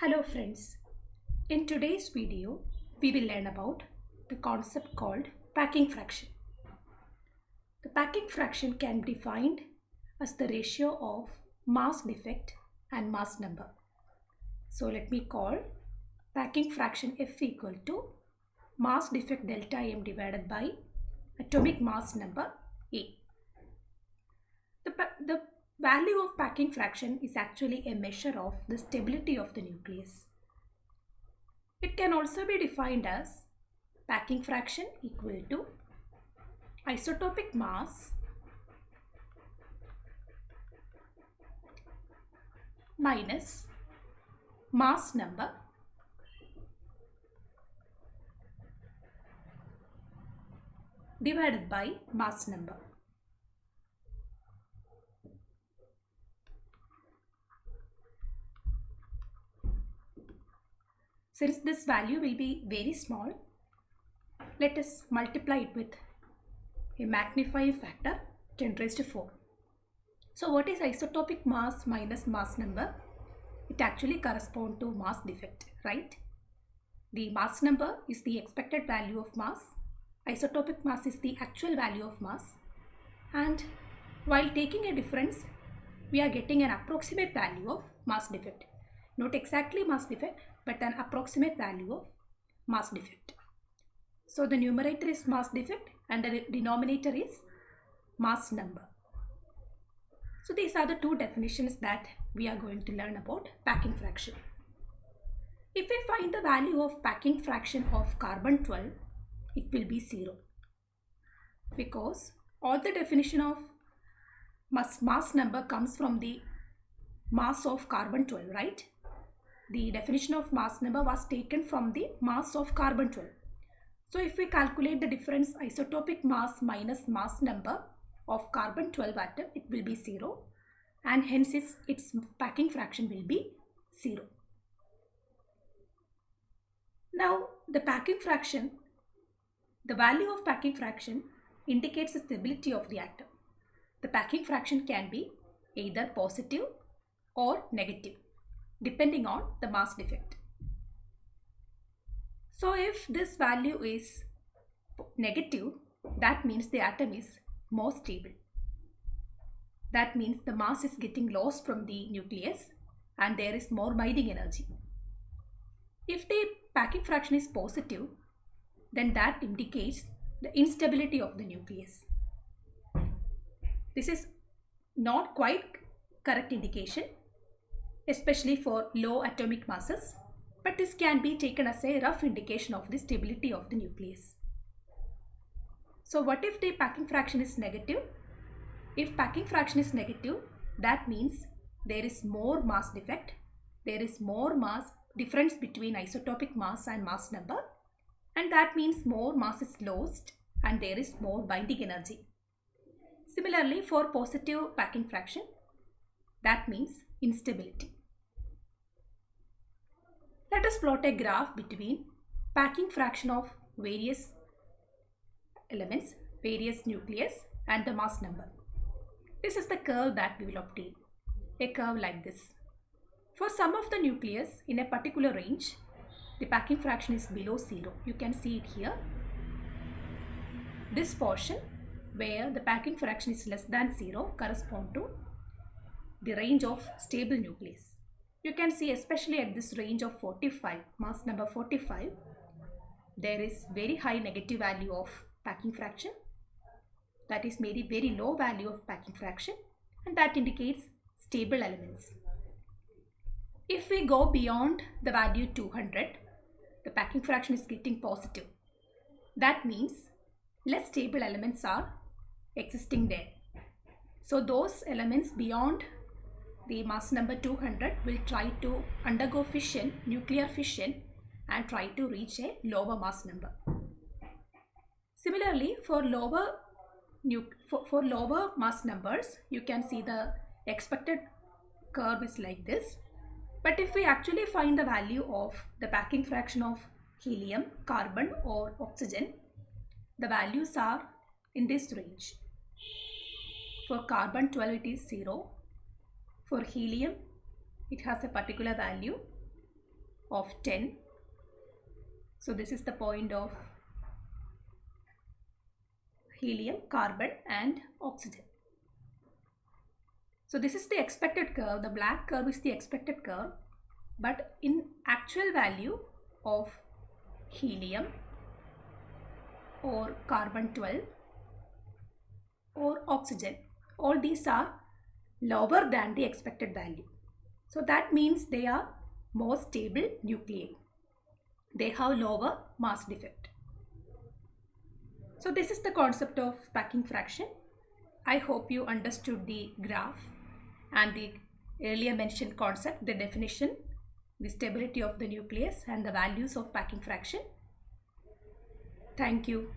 Hello friends, in today's video we will learn about the concept called packing fraction. The packing fraction can be defined as the ratio of mass defect and mass number. So let me call packing fraction F equal to mass defect delta M divided by atomic mass number A. The value of packing fraction is actually a measure of the stability of the nucleus. It can also be defined as packing fraction equal to isotopic mass minus mass number divided by mass number. Since this value will be very small, let us multiply it with a magnifying factor 10 raised to 4. So what is isotopic mass minus mass number? It actually corresponds to mass defect, right? The mass number is the expected value of mass. Isotopic mass is the actual value of mass. And while taking a difference, we are getting an approximate value of mass defect. Not exactly mass defect, but an approximate value of mass defect. So the numerator is mass defect and the denominator is mass number. So these are the two definitions that we are going to learn about packing fraction. If we find the value of packing fraction of carbon 12, it will be 0. Because all the definition of mass number comes from the mass of carbon 12, right? The definition of mass number was taken from the mass of carbon 12. So if we calculate the difference isotopic mass minus mass number of carbon 12 atom, it will be 0 and hence its packing fraction will be 0. Now the packing fraction, the value of packing fraction indicates the stability of the atom. The packing fraction can be either positive or negative depending on the mass defect. So if this value is negative, that means the atom is more stable. That means the mass is getting lost from the nucleus and there is more binding energy. If the packing fraction is positive, then that indicates the instability of the nucleus. This is not quite correct indication, especially for low atomic masses, but this can be taken as a rough indication of the stability of the nucleus. So what if the packing fraction is negative? If packing fraction is negative, that means there is more mass defect, there is more mass difference between isotopic mass and mass number, and that means more mass is lost and there is more binding energy. Similarly, for positive packing fraction, that means instability. Let us plot a graph between packing fraction of various elements, various nucleus and the mass number. This is the curve that we will obtain, a curve like this. For some of the nucleus in a particular range, the packing fraction is below 0. You can see it here. This portion where the packing fraction is less than 0 correspond to the range of stable nucleus. You can see especially at this range of 45, mass number 45, there is very high negative value of packing fraction. That is very low value of packing fraction and that indicates stable elements. If we go beyond the value 200, the packing fraction is getting positive. That means less stable elements are existing there. So those elements beyond the mass number 200 will try to undergo fission, nuclear fission, and try to reach a lower mass number. Similarly, for lower mass numbers, you can see the expected curve is like this. But if we actually find the value of the packing fraction of helium, carbon or oxygen, the values are in this range. For carbon 12 it is 0. For helium it has a particular value of 10. So this is the point of helium, carbon and oxygen. So this is the expected curve. The black curve is the expected curve, but in actual value of helium or carbon 12 or oxygen, all these are lower than the expected value. So that means they are more stable nuclei. They have lower mass defect. So this is the concept of packing fraction. I hope you understood the graph and the earlier mentioned concept, the definition, the stability of the nucleus and the values of packing fraction. Thank you.